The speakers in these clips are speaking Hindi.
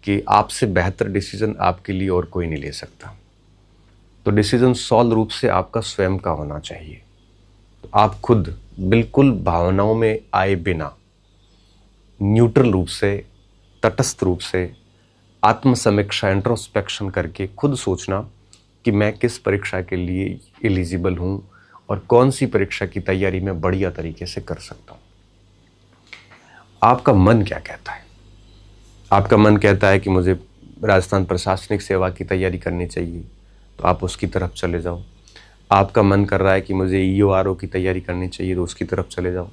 कि आपसे बेहतर डिसीजन आपके लिए और कोई नहीं ले सकता। तो डिसीजन सॉल रूप से आपका स्वयं का होना चाहिए। तो आप खुद बिल्कुल भावनाओं में आए बिना न्यूट्रल रूप से, तटस्थ रूप से आत्मसमीक्षा, इंट्रोस्पेक्शन करके खुद सोचना कि मैं किस परीक्षा के लिए एलिजिबल हूँ और कौन सी परीक्षा की तैयारी मैं बढ़िया तरीके से कर सकता हूँ। आपका मन क्या कहता है? आपका मन कहता है कि मुझे राजस्थान प्रशासनिक सेवा की तैयारी करनी चाहिए, तो आप उसकी तरफ चले जाओ। आपका मन कर रहा है कि मुझे ईओआरओ की तैयारी करनी चाहिए, तो उसकी तरफ चले जाओ।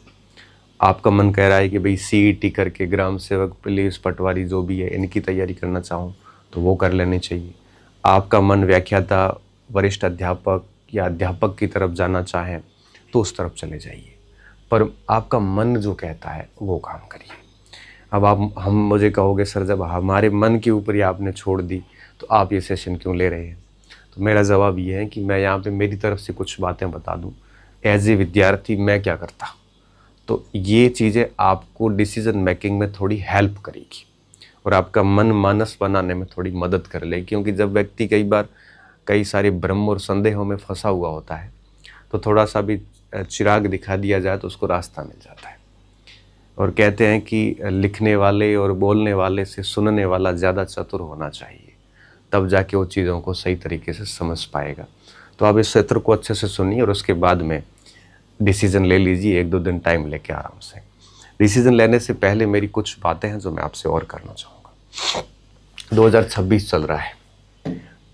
आपका मन कह रहा है कि भाई सीईटी करके ग्राम सेवक, पुलिस, पटवारी जो भी है इनकी तैयारी करना चाहूँ तो वो कर लेनी चाहिए। आपका मन व्याख्याता, वरिष्ठ अध्यापक या अध्यापक की तरफ जाना चाहें तो उस तरफ चले जाइए, पर आपका मन जो कहता है वो काम करिए। अब हम मुझे कहोगे सर जब हमारे मन के ऊपर ही आपने छोड़ दी तो आप ये सेशन क्यों ले रहे हैं? तो मेरा जवाब ये है कि मैं यहाँ पे मेरी तरफ से कुछ बातें बता दूँ। एज ए विद्यार्थी मैं क्या करता, तो ये चीज़ें आपको डिसीजन मेकिंग में थोड़ी हेल्प करेगी और आपका मन मानस बनाने में थोड़ी मदद कर लेगी। क्योंकि जब व्यक्ति कई बार कई सारे भ्रम और संदेहों में फंसा हुआ होता है तो थोड़ा सा भी चिराग दिखा दिया जाए तो उसको रास्ता मिल जाता है। और कहते हैं कि लिखने वाले और बोलने वाले से सुनने वाला ज़्यादा चतुर होना चाहिए, तब जाके वो चीज़ों को सही तरीके से समझ पाएगा। तो आप इस सत्र को अच्छे से सुनिए और उसके बाद में डिसीज़न ले लीजिए, 1-2 दिन टाइम लेके आराम से। डिसीज़न लेने से पहले मेरी कुछ बातें हैं जो मैं आपसे और करना चाहूँगा। 2026 चल रहा है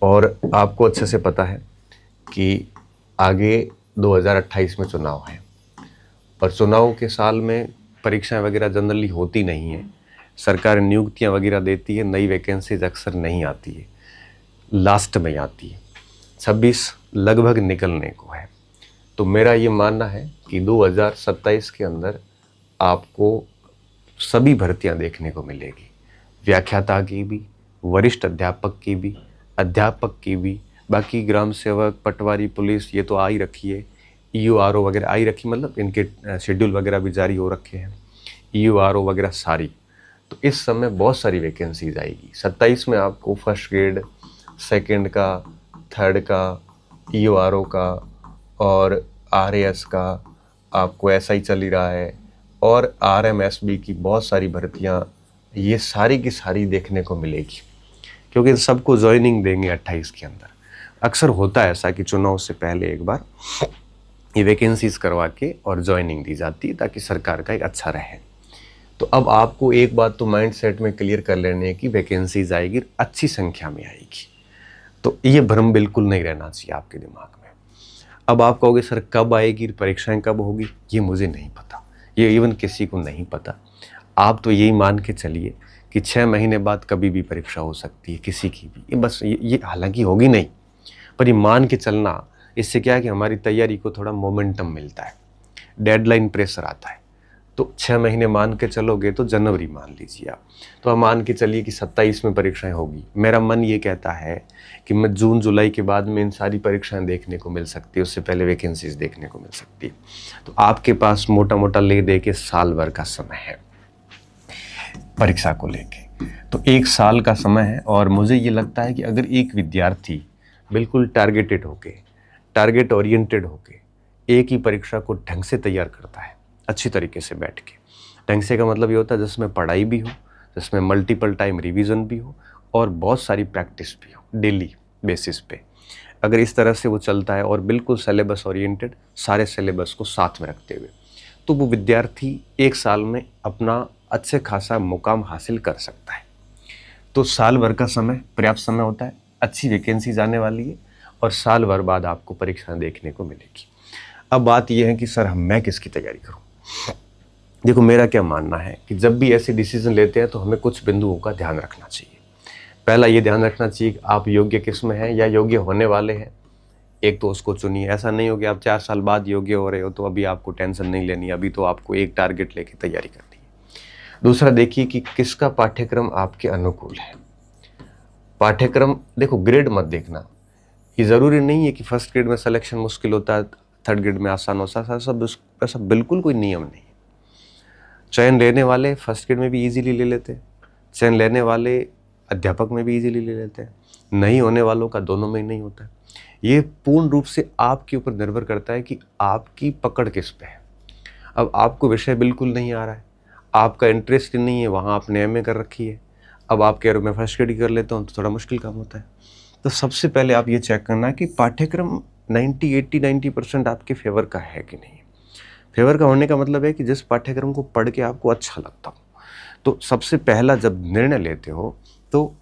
और आपको अच्छे से पता है कि आगे 2028 में चुनाव है और चुनाव के साल में परीक्षाएं वगैरह जनरली होती नहीं है। सरकार नियुक्तियां वगैरह देती है, नई वैकेंसीज अक्सर नहीं आती है, लास्ट में आती है। 26 लगभग निकलने को है। तो मेरा ये मानना है कि 2027 के अंदर आपको सभी भर्तियां देखने को मिलेगी, व्याख्याता की भी, वरिष्ठ अध्यापक की भी, अध्यापक की भी, बाकी ग्राम सेवक, पटवारी, पुलिस ये तो आ ही रखी है, ईओआरओ वगैरह आ ही रखी, मतलब इनके शेड्यूल वगैरह भी जारी हो रखे हैं, ईओआरओ वगैरह सारी। तो इस समय बहुत सारी वैकेंसीज आएगी। 27 में आपको फर्स्ट ग्रेड, सेकंड का, थर्ड का, ईओआरओ का और आरएएस का, आपको एसआई चल ही रहा है और आरएमएसबी की बहुत सारी भर्तियां, ये सारी की सारी देखने को मिलेगी क्योंकि इन सबको ज्वाइनिंग देंगे 28 के अंदर। अक्सर होता है ऐसा कि चुनाव से पहले एक बार ये वैकेंसीज करवा के और ज्वाइनिंग दी जाती है ताकि सरकार का एक अच्छा रहे। तो अब आपको एक बात तो माइंड सेट में क्लियर कर लेनी है कि वैकेंसीज आएगी, अच्छी संख्या में आएगी। तो ये भ्रम बिल्कुल नहीं रहना चाहिए आपके दिमाग में। अब आप कहोगे सर कब आएगी, परीक्षाएं कब होगी? ये मुझे नहीं पता, ये इवन किसी को नहीं पता। आप तो यही मान के चलिए कि 6 महीने बाद कभी भी परीक्षा हो सकती है किसी की भी। ये बस ये हालांकि होगी नहीं, पर ये मान के चलना, इससे क्या है कि हमारी तैयारी को थोड़ा मोमेंटम मिलता है, डेडलाइन प्रेशर आता है। तो 6 महीने मान के चलोगे तो जनवरी मान लीजिए आप, तो आप मान के चलिए कि 27 में परीक्षाएं होगी। मेरा मन ये कहता है कि मैं जून जुलाई के बाद में इन सारी परीक्षाएं देखने को मिल सकती है, उससे पहले वैकेंसीज देखने को मिल सकती है। तो आपके पास मोटा मोटा ले दे के साल भर का समय है परीक्षा को लेके। तो 1 साल का समय है और मुझे ये लगता है कि अगर एक विद्यार्थी बिल्कुल टारगेटेड होके, टारगेट ओरिएंटेड होके एक ही परीक्षा को ढंग से तैयार करता है, अच्छी तरीके से बैठ के, ढंग से का मतलब ये होता है जिसमें पढ़ाई भी हो, जिसमें मल्टीपल टाइम रिवीजन भी हो और बहुत सारी प्रैक्टिस भी हो डेली बेसिस पे। अगर इस तरह से वो चलता है और बिल्कुल सिलेबस ओरिएंटेड, सारे सिलेबस को साथ में रखते हुए, तो वो विद्यार्थी 1 साल में अपना अच्छे खासा मुकाम हासिल कर सकता है। तो साल भर का समय पर्याप्त समय होता है, अच्छी वैकेंसी जाने वाली है और साल भर बाद आपको परीक्षाएं देखने को मिलेगी। अब बात यह है कि सर मैं किसकी तैयारी करूं? देखो मेरा क्या मानना है कि जब भी ऐसे डिसीजन लेते हैं तो हमें कुछ बिंदुओं का ध्यान रखना चाहिए। पहला ये ध्यान रखना चाहिए कि आप योग्य किस में हैं या योग्य होने वाले हैं, एक तो उसको चुनिए। ऐसा नहीं हो कि आप 4 साल बाद योग्य हो रहे हो तो अभी आपको टेंशन नहीं लेनी, अभी तो आपको एक टारगेट लेके तैयारी करनी है। दूसरा देखिए कि किसका पाठ्यक्रम आपके अनुकूल है। पाठ्यक्रम देखो, ग्रेड मत देखना, ये ज़रूरी नहीं है कि फर्स्ट ग्रेड में सिलेक्शन मुश्किल होता है, थर्ड ग्रेड में आसान होता है, ऐसा बिल्कुल कोई नियम नहीं है। चयन लेने वाले फर्स्ट ग्रेड में भी इजीली ले लेते, चयन लेने वाले अध्यापक में भी इजीली ले लेते हैं, नहीं होने वालों का दोनों में ही नहीं होता है। ये पूर्ण रूप से आपके ऊपर निर्भर करता है कि आपकी पकड़ किस पे है। अब आपको विषय बिल्कुल नहीं आ रहा है, आपका इंटरेस्ट नहीं है, वहाँ आपने एमए कर रखी है, अब आप कह रहे हो मैं फर्स्ट ग्रेड कर लेता हूँ, तो थोड़ा मुश्किल काम होता है। तो सबसे पहले आप ये चेक करना कि पाठ्यक्रम 90% आपके फेवर का है कि नहीं। फेवर का होने का मतलब है कि जिस पाठ्यक्रम को पढ़ के आपको अच्छा लगता हो। तो सबसे पहला जब निर्णय लेते हो तो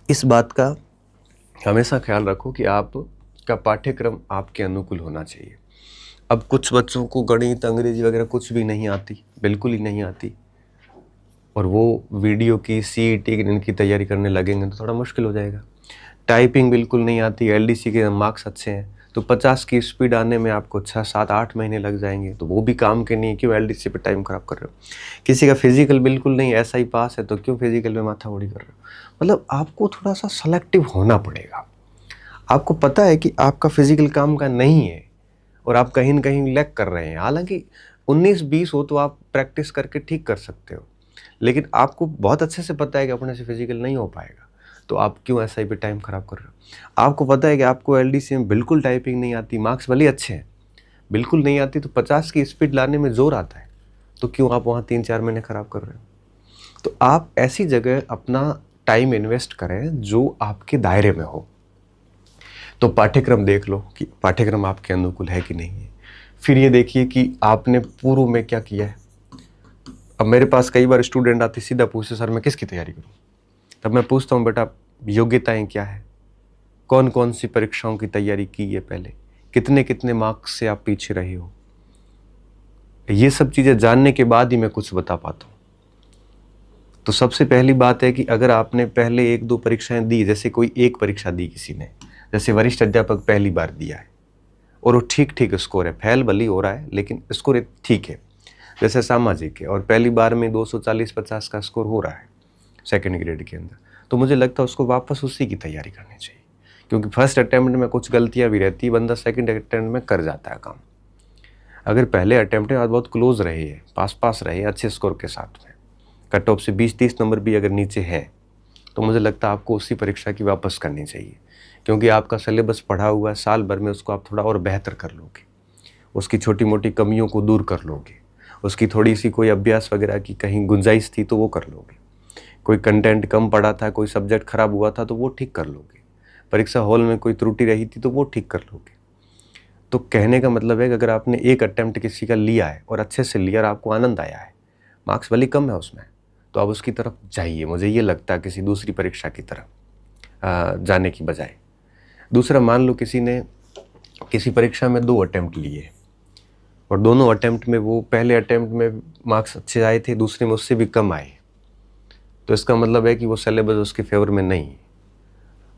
इस बात का हमेशा ख्याल रखो कि आपका पाठ्यक्रम आपके अनुकूल होना चाहिए। अब कुछ बच्चों को गणित, अंग्रेजी वगैरह कुछ भी नहीं आती, बिल्कुल ही नहीं आती, और वो वीडियो की, सीईटी की इनकी तैयारी करने लगेंगे तो थोड़ा मुश्किल हो जाएगा। टाइपिंग बिल्कुल नहीं आती, एलडीसी के मार्क्स अच्छे हैं तो 50 की स्पीड आने में आपको 6, 7, 8 महीने लग जाएंगे, तो वो भी काम के नहीं है, क्यों एलडीसी पे टाइम खराब कर रहे हो। किसी का फिजिकल बिल्कुल नहीं, ऐसा ही पास है, तो क्यों फिजिकल में माथामुड़ी कर रहे हो। मतलब आपको थोड़ा सा सेलेक्टिव होना पड़ेगा। आपको पता है कि आपका फिजिकल काम का नहीं है और आप कहीं न कहीं लैग कर रहे हैं, हालांकि 19-20 हो तो आप प्रैक्टिस करके ठीक कर सकते हो, लेकिन आपको बहुत अच्छे से पता है कि अपने से फिजिकल नहीं हो पाएगा, तो आप क्यों एसआई पे टाइम खराब कर रहे हो। आपको पता है कि आपको एलडीसी में बिल्कुल टाइपिंग नहीं आती, मार्क्स भले अच्छे हैं, बिल्कुल नहीं आती, तो 50 की स्पीड लाने में जोर आता है, तो क्यों आप वहाँ 3-4 महीने खराब कर रहे हो। तो आप ऐसी जगह अपना टाइम इन्वेस्ट करें जो आपके दायरे में हो। तो पाठ्यक्रम देख लो कि पाठ्यक्रम आपके अनुकूल है कि नहीं है। फिर ये देखिए कि आपने पूर्व में क्या किया है। अब मेरे पास कई बार स्टूडेंट आते सीधा पूछते सर मैं किसकी तैयारी करूं। तब मैं पूछता हूं बेटा योग्यताएं क्या है, कौन कौन सी परीक्षाओं की तैयारी की है पहले, कितने कितने मार्क्स से आप पीछे रहे हो। ये सब चीजें जानने के बाद ही मैं कुछ बता पाता हूं। तो सबसे पहली बात है कि अगर आपने पहले 1-2 परीक्षाएं दी, जैसे कोई एक परीक्षा दी किसी ने, जैसे वरिष्ठ अध्यापक पहली बार दिया है और वो ठीक ठीक स्कोर है, फेल भली हो रहा है लेकिन स्कोर ठीक है, जैसे सामाजिक है और पहली बार में 240-50 का स्कोर हो रहा है सेकंड ग्रेड के अंदर, तो मुझे लगता है उसको वापस उसी की तैयारी करनी चाहिए, क्योंकि फर्स्ट अटेम्प्ट में कुछ गलतियां भी रहती है, बंदा सेकंड अटेम्प्ट में कर जाता है काम। अगर पहले अटेम्प्ट में बहुत क्लोज रहे है, पास रहे अच्छे स्कोर के साथ में, कट ऑफ से 20-30 नंबर भी अगर नीचे है, तो मुझे लगता है आपको उसी परीक्षा की वापस करनी चाहिए, क्योंकि आपका सिलेबस पढ़ा हुआ है, साल भर में उसको आप थोड़ा और बेहतर कर लोगे, उसकी छोटी मोटी कमियों को दूर कर लोगे, उसकी थोड़ी सी कोई अभ्यास वगैरह की कहीं गुंजाइश थी तो वो कर लोगे, कोई कंटेंट कम पढ़ा था, कोई सब्जेक्ट खराब हुआ था तो वो ठीक कर लोगे, परीक्षा हॉल में कोई त्रुटि रही थी तो वो ठीक कर लोगे। तो कहने का मतलब है कि अगर आपने एक अटेम्प्ट किसी का लिया है और अच्छे से लिया और आपको आनंद आया है, मार्क्स भले कम है उसमें, तो आप उसकी तरफ जाइए। मुझे ये लगता है किसी दूसरी परीक्षा की तरफ जाने की बजाय। दूसरा, मान लो किसी ने किसी परीक्षा में 2 अटेम्प्ट लिए और दोनों अटेम्प्ट में वो पहले अटेम्प्ट में मार्क्स अच्छे आए थे, दूसरे में उससे भी कम आए, तो इसका मतलब है कि वो सिलेबस उसके फेवर में नहीं है।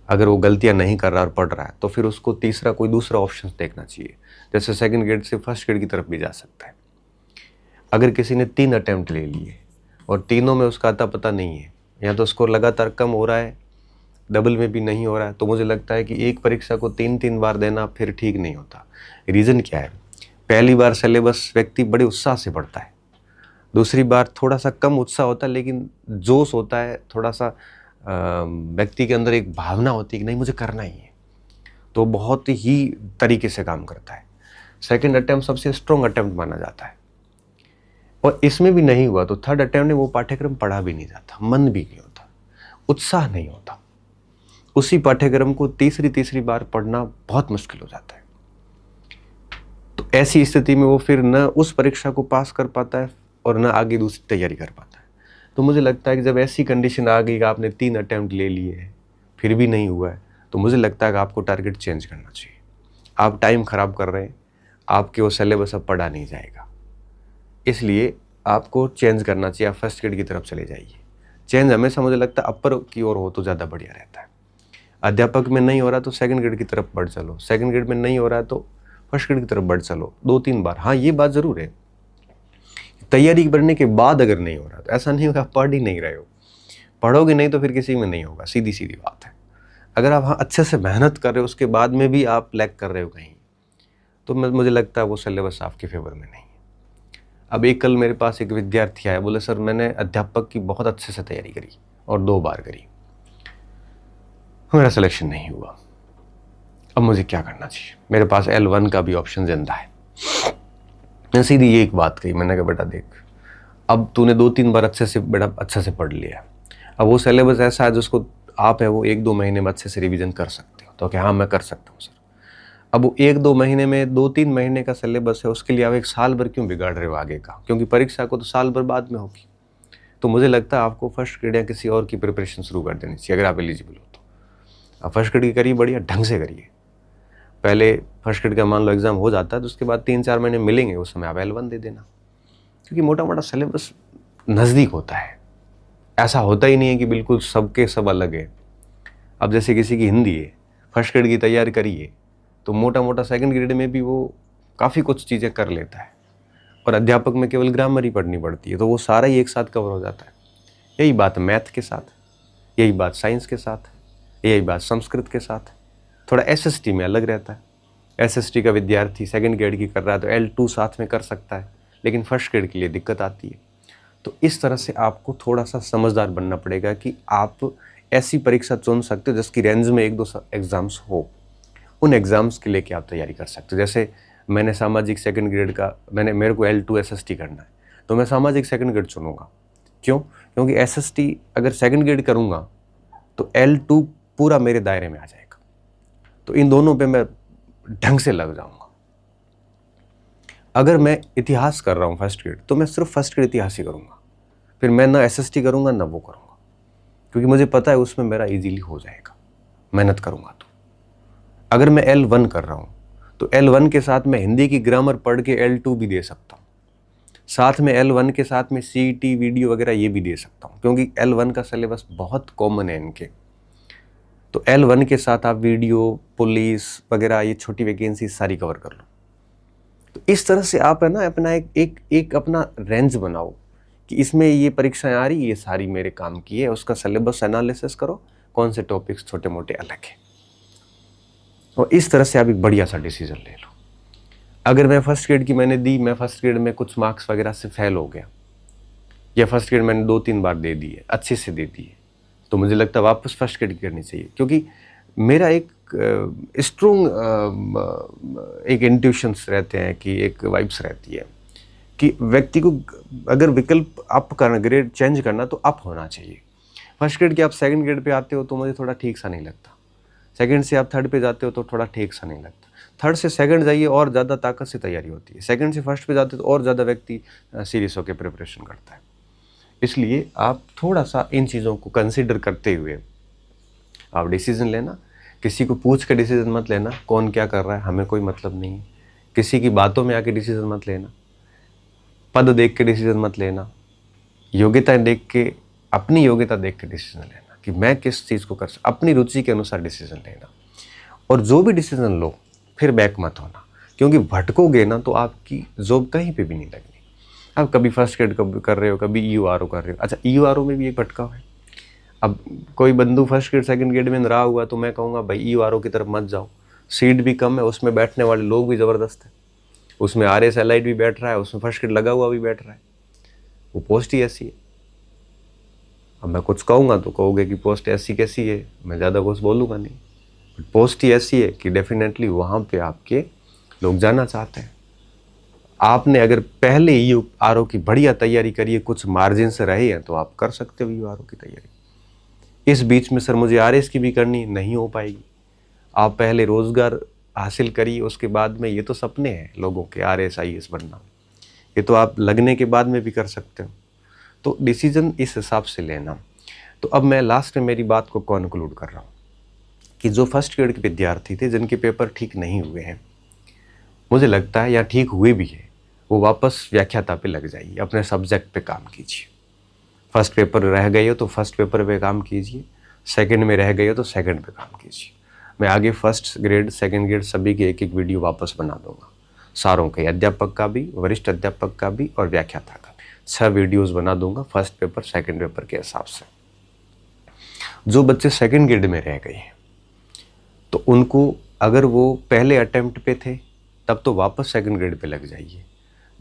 अगर वो गलतियां नहीं कर रहा और पढ़ रहा है तो फिर उसको तीसरा कोई दूसरा ऑप्शन देखना चाहिए, जैसे सेकंड ग्रेड से फर्स्ट ग्रेड की तरफ भी जा सकता है। अगर किसी ने 3 अटेम्प्ट ले लिए और तीनों में उसका अता पता नहीं है, या तो स्कोर लगातार कम हो रहा है, डबल में भी नहीं हो रहा है, तो मुझे लगता है कि एक परीक्षा को 3-3 बार देना फिर ठीक नहीं होता। रीज़न क्या है, पहली बार सिलेबस व्यक्ति बड़े उत्साह से पढ़ता है, दूसरी बार थोड़ा सा कम उत्साह होता है लेकिन जोश होता है, थोड़ा सा व्यक्ति के अंदर एक भावना होती है कि नहीं मुझे करना ही है, तो बहुत ही तरीके से काम करता है। सेकंड अटेम्प्ट सबसे स्ट्रॉन्ग अटेम्प्ट माना जाता है, और इसमें भी नहीं हुआ तो थर्ड अटेम्प्ट में वो पाठ्यक्रम पढ़ा भी नहीं जाता, मन भी नहीं होता, उत्साह नहीं होता, उसी पाठ्यक्रम को तीसरी बार पढ़ना बहुत मुश्किल हो जाता है। तो ऐसी स्थिति में वो फिर न उस परीक्षा को पास कर पाता है और न आगे दूसरी तैयारी कर पाता है। तो मुझे लगता है कि जब ऐसी कंडीशन आ गई कि आपने 3 अटेम्प्ट ले लिए हैं फिर भी नहीं हुआ है, तो मुझे लगता है कि आपको टारगेट चेंज करना चाहिए। आप टाइम खराब कर रहे हैं, आपके वो सिलेबस अब पढ़ा नहीं जाएगा, इसलिए आपको चेंज करना चाहिए। आप फर्स्ट ग्रेड की तरफ चले जाइए। चेंज हमेशा मुझे लगता है अपर की ओर हो तो ज़्यादा बढ़िया रहता है। अध्यापक में नहीं हो रहा तो सेकंड ग्रेड की तरफ बढ़ चलो, सेकंड ग्रेड में नहीं हो रहा है तो फर्स्ट ग्रेड की तरफ बढ़ चलो 2-3 बार। हाँ, ये बात ज़रूर है, तैयारी बढ़ने के बाद अगर नहीं हो रहा तो ऐसा नहीं होगा पढ़ ही नहीं रहे हो, पढ़ोगे नहीं तो फिर किसी में नहीं होगा, सीधी सीधी बात है। अगर आप हाँ अच्छे से मेहनत कर रहे हो उसके बाद में भी आप लैग कर रहे हो कहीं, तो मुझे लगता है वो सिलेबस आपके फेवर में नहीं है। अब एक कल मेरे पास एक विद्यार्थी आया, बोले सर मैंने अध्यापक की बहुत अच्छे से तैयारी करी और 2 बार करी, मेरा सिलेक्शन नहीं हुआ, अब मुझे क्या करना चाहिए? मेरे पास L1 का भी ऑप्शन जिंदा है। मैंने सीधी ये एक बात कही, मैंने कहा बेटा देख, अब तूने 2-3 बार अच्छे से पढ़ लिया, अब वो सिलेबस ऐसा है जिसको आप है वो 1-2 महीने में अच्छे से रिवीजन कर सकते हो। तो क्या? हाँ मैं कर सकता हूँ सर। अब वो 1-2 महीने में 2-3 महीने का सिलेबस है, उसके लिए आप 1 साल भर क्यों बिगाड़ रहे हो आगे का? क्योंकि परीक्षा को तो साल भर बाद में होगी। तो मुझे लगता है आपको फर्स्ट ग्रेड या किसी और की प्रिपरेशन शुरू कर देनी चाहिए, अगर आप एलिजिबल हो तो। आप फर्स्ट ग्रेड की करिए, बढ़िया ढंग से करिए। पहले फर्स्ट ग्रेड का मान लो एग्जाम हो जाता है तो उसके बाद 3-4 महीने मिलेंगे, उस समय आप L1 दे देना, क्योंकि मोटा मोटा सिलेबस नज़दीक होता है। ऐसा होता ही नहीं है कि बिल्कुल सबके सब अलग है। अब जैसे किसी की हिंदी है, फर्स्ट ग्रेड की तैयारी करिए तो मोटा मोटा सेकंड ग्रेड में भी वो काफ़ी कुछ चीज़ें कर लेता है, और अध्यापक में केवल ग्रामर ही पढ़नी पड़ती है, तो वो सारा ही एक साथ कवर हो जाता है। यही बात मैथ के साथ, यही बात साइंस के साथ, यही बात संस्कृत के साथ। थोड़ा SST में अलग रहता है। SST का विद्यार्थी सेकंड ग्रेड की कर रहा है तो L2 साथ में कर सकता है, लेकिन फर्स्ट ग्रेड के लिए दिक्कत आती है। तो इस तरह से आपको थोड़ा सा समझदार बनना पड़ेगा कि आप ऐसी परीक्षा चुन सकते हो जिसकी रेंज में 1-2 एग्ज़ाम्स हो, उन एग्ज़ाम्स के लिए आप तैयारी कर सकते हो। जैसे मैंने सामाजिक सेकंड ग्रेड का, मेरे को L2 SST करना है, तो मैं सामाजिक सेकंड ग्रेड चुनूंगा। क्यों? क्योंकि SST अगर सेकंड ग्रेड करूंगा तो L2 पूरा मेरे दायरे में आ जाएगा, तो इन दोनों पे मैं ढंग से लग जाऊंगा। अगर मैं इतिहास कर रहा हूँ फर्स्ट ग्रेड, तो मैं सिर्फ फर्स्ट ग्रेड इतिहास ही करूंगा, फिर मैं ना SST करूंगा ना वो करूंगा, क्योंकि मुझे पता है उसमें मेरा इजीली हो जाएगा, मेहनत करूंगा तो। अगर मैं L1 कर रहा हूँ तो L1 के साथ मैं हिंदी की ग्रामर पढ़ के L2 भी दे सकता हूँ, साथ में L1 के साथ में CET वीडियो वगैरह ये भी दे सकता हूँ, क्योंकि L1 का सिलेबस बहुत कॉमन है इनके। तो L1 के साथ आप वीडियो, पुलिस वगैरह ये छोटी वैकेंसी सारी कवर कर लो। तो इस तरह से आप है ना अपना एक अपना रेंज बनाओ कि इसमें ये परीक्षाएं आ रही, ये सारी मेरे काम की है, उसका सिलेबस एनालिसिस करो, कौन से टॉपिक्स छोटे मोटे अलग है, और इस तरह से आप एक बढ़िया सा डिसीजन ले लो। अगर मैं फर्स्ट ग्रेड की मैंने दी, मैं फर्स्ट ग्रेड में कुछ मार्क्स वगैरह से फेल हो गया, या फर्स्ट ग्रेड मैंने 2-3 बार दे दी है, अच्छे से दे दी है, तो मुझे लगता है वापस फर्स्ट ग्रेड की करनी चाहिए, क्योंकि मेरा एक स्ट्रॉन्ग एक इंट्यूशंस रहते हैं कि एक वाइब्स रहती है कि व्यक्ति को अगर विकल्प अप करना, ग्रेड चेंज करना, तो अप होना चाहिए। फर्स्ट ग्रेड के आप सेकंड ग्रेड पे आते हो तो मुझे थोड़ा ठीक सा नहीं लगता, सेकंड से आप थर्ड पे जाते हो तो थोड़ा ठीक सा नहीं लगता, थर्ड से सेकंड जाइए और ज़्यादा ताकत से तैयारी होती है, सेकंड से फर्स्ट पे जाते हो तो और ज़्यादा व्यक्ति सीरियस होकर प्रिपरेशन करता है। इसलिए आप थोड़ा सा इन चीज़ों को कंसिडर करते हुए आप डिसीजन लेना। किसी को पूछ के डिसीजन मत लेना, कौन क्या कर रहा है हमें कोई मतलब नहीं है। किसी की बातों में आके डिसीजन मत लेना, पद देख के डिसीजन मत लेना, योग्यता देख के, अपनी योग्यता देख के डिसीजन लेना कि मैं किस चीज़ को कर सकता, अपनी रुचि के अनुसार डिसीजन लेना। और जो भी डिसीजन लो फिर बैक मत होना, क्योंकि भटकोगे ना तो आपकी जॉब कहीं पे भी नहीं लगनी। आप कभी फर्स्ट ग्रेड कर रहे हो, कभी EURO कर रहे हो। अच्छा, EURO में भी एक भटकाव है। अब कोई बंधु फर्स्ट ग्रेड सेकंड ग्रेड में रहा हुआ तो मैं कहूँगा भाई EURO की तरफ मत जाओ, सीट भी कम है, उसमें बैठने वाले लोग भी ज़बरदस्त है, उसमें RS एलाइड भी बैठ रहा है, उसमें फर्स्ट ग्रेड लगा हुआ भी बैठ रहा है, वो पोस्ट ही ऐसी है। अब मैं कुछ कहूँगा तो कहोगे कि पोस्ट ऐसी कैसी है, मैं ज़्यादा कुछ बोलूँगा नहीं, बट पोस्ट ही ऐसी है कि डेफिनेटली वहाँ पे आपके लोग जाना चाहते हैं। आपने अगर पहले EURO की बढ़िया तैयारी करी है, कुछ मार्जिन से रहे हैं, तो आप कर सकते हो EURO की तैयारी। इस बीच में सर मुझे RS की भी करनी, नहीं हो पाएगी। आप पहले रोज़गार हासिल करिए, उसके बाद में, ये तो सपने हैं लोगों के RS IAS बनना, ये तो आप लगने के बाद में भी कर सकते हो। तो डिसीजन इस हिसाब से लेना। तो अब मैं लास्ट में मेरी बात को कॉन्क्लूड कर रहा हूँ कि जो फर्स्ट ग्रेड के विद्यार्थी थे जिनके पेपर ठीक नहीं हुए हैं, मुझे लगता है या ठीक हुए भी है, वो वापस व्याख्याता पे लग जाइए, अपने सब्जेक्ट पे काम कीजिए। फर्स्ट पेपर रह गए हो तो फर्स्ट पेपर पे काम कीजिए, सेकंड में रह गए हो तो सेकंड पे काम कीजिए। मैं आगे फर्स्ट ग्रेड सेकंड ग्रेड सभी की एक विडियो वापस बना दूंगा, सारों के, अध्यापक का भी, वरिष्ठ अध्यापक का भी और व्याख्याता का भी 6 वीडियोस बना दूंगा फर्स्ट पेपर सेकंड पेपर के हिसाब से। जो बच्चे सेकंड ग्रेड में रह गए हैं तो उनको, अगर वो पहले अटेम्प्ट पे थे तब तो वापस सेकंड ग्रेड पे लग जाइए,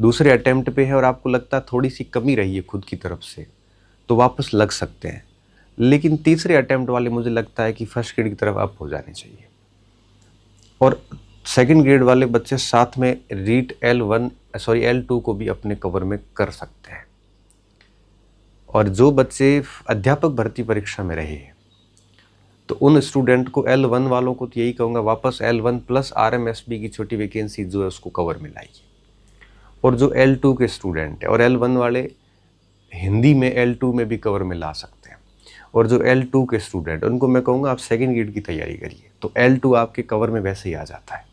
दूसरे अटेम्प्ट पे है और आपको लगता है थोड़ी सी कमी रही है खुद की तरफ से, तो वापस लग सकते हैं। लेकिन तीसरे अटेम्प्ट वाले मुझे लगता है कि फर्स्ट ग्रेड की तरफ अप हो जाने चाहिए। और सेकंड ग्रेड वाले बच्चे साथ में रीट L2 को भी अपने कवर में कर सकते हैं। और जो बच्चे अध्यापक भर्ती परीक्षा में रहे तो उन स्टूडेंट को L1 वालों को तो यही कहूँगा, वापस L1 प्लस RMSB की छोटी वैकेंसी जो है उसको कवर में लाइए। और जो L2 के स्टूडेंट है और L1 वाले हिंदी में L2 में भी कवर में ला सकते हैं, और जो L2 के स्टूडेंट उनको मैं कहूँगा आप सेकेंड ग्रेड की तैयारी करिए, तो L2 आपके कवर में वैसे ही आ जाता है।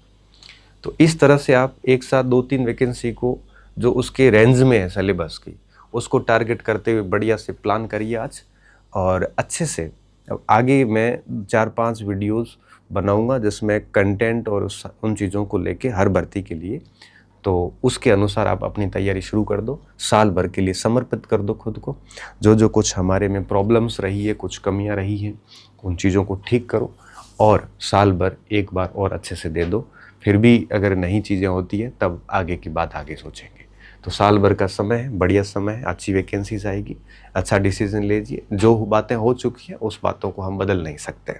तो इस तरह से आप एक साथ 2-3 वैकेंसी को जो उसके रेंज में है सिलेबस की, उसको टारगेट करते हुए बढ़िया से प्लान करिए आज, और अच्छे से अब आगे मैं 4-5 वीडियोस बनाऊंगा जिसमें कंटेंट और उन चीज़ों को लेके हर भर्ती के लिए, तो उसके अनुसार आप अपनी तैयारी शुरू कर दो, साल भर के लिए समर्पित कर दो खुद को। जो जो कुछ हमारे में प्रॉब्लम्स रही है, कुछ कमियां रही हैं, उन चीज़ों को ठीक करो और साल भर एक बार और अच्छे से दे दो। फिर भी अगर नई चीज़ें होती हैं तब आगे की बात आगे सोचेंगे। तो साल भर का समय है, बढ़िया समय है, अच्छी वैकेंसीज आएगी, अच्छा डिसीजन लीजिए। जो बातें हो चुकी हैं उस बातों को हम बदल नहीं सकते,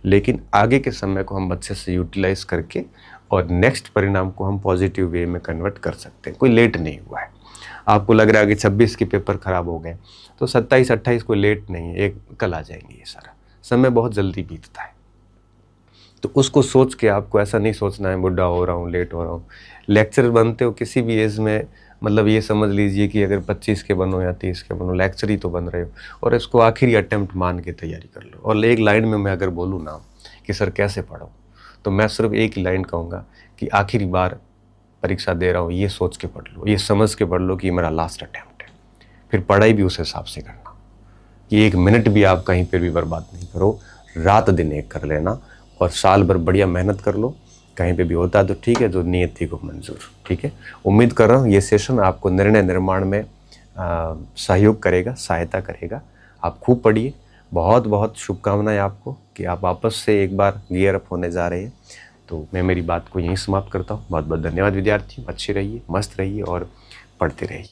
लेकिन आगे के समय को हम अच्छे से यूटिलाइज करके और नेक्स्ट परिणाम को हम पॉजिटिव वे में कन्वर्ट कर सकते हैं। कोई लेट नहीं हुआ है। आपको लग रहा है कि 26 के पेपर खराब हो गए, तो 27-28 कोई लेट नहीं है, एक कल आ जाएंगे। ये सारा समय बहुत जल्दी बीतता है, तो उसको सोच के आपको ऐसा नहीं सोचना है बुढ़ा हो रहा हूँ, लेट हो रहा हूँ। लेक्चर बनते हो किसी भी एज में, मतलब ये समझ लीजिए कि अगर 25 के बनो या 30 के बनो, लेक्चर ही तो बन रहे हो, और इसको आखिरी अटेम्प्ट मान के तैयारी कर लो। और एक लाइन में मैं अगर बोलूँ ना कि सर कैसे पढ़ो, तो मैं सिर्फ एक ही लाइन कहूँगा कि आखिरी बार परीक्षा दे रहा हूँ, ये सोच के पढ़ लो, ये समझ के पढ़ लो कि मेरा लास्ट अटेम्प्ट है। फिर पढ़ाई भी उस हिसाब से करना कि 1 मिनट भी आप कहीं पर भी बर्बाद नहीं करो, रात दिन एक कर लेना, और साल भर बढ़िया मेहनत कर लो। कहीं पे भी होता है तो ठीक है, जो नियत थी को मंजूर। ठीक है, उम्मीद कर रहा हूँ ये सेशन आपको निर्णय निर्माण में सहयोग करेगा, सहायता करेगा। आप खूब पढ़िए। बहुत बहुत शुभकामनाएं आपको कि आप वापस से एक बार गियर अप होने जा रहे हैं। तो मैं मेरी बात को यहीं समाप्त करता हूँ। बहुत बहुत धन्यवाद विद्यार्थियों। अच्छे रहिए, मस्त रहिए और पढ़ते रहिए।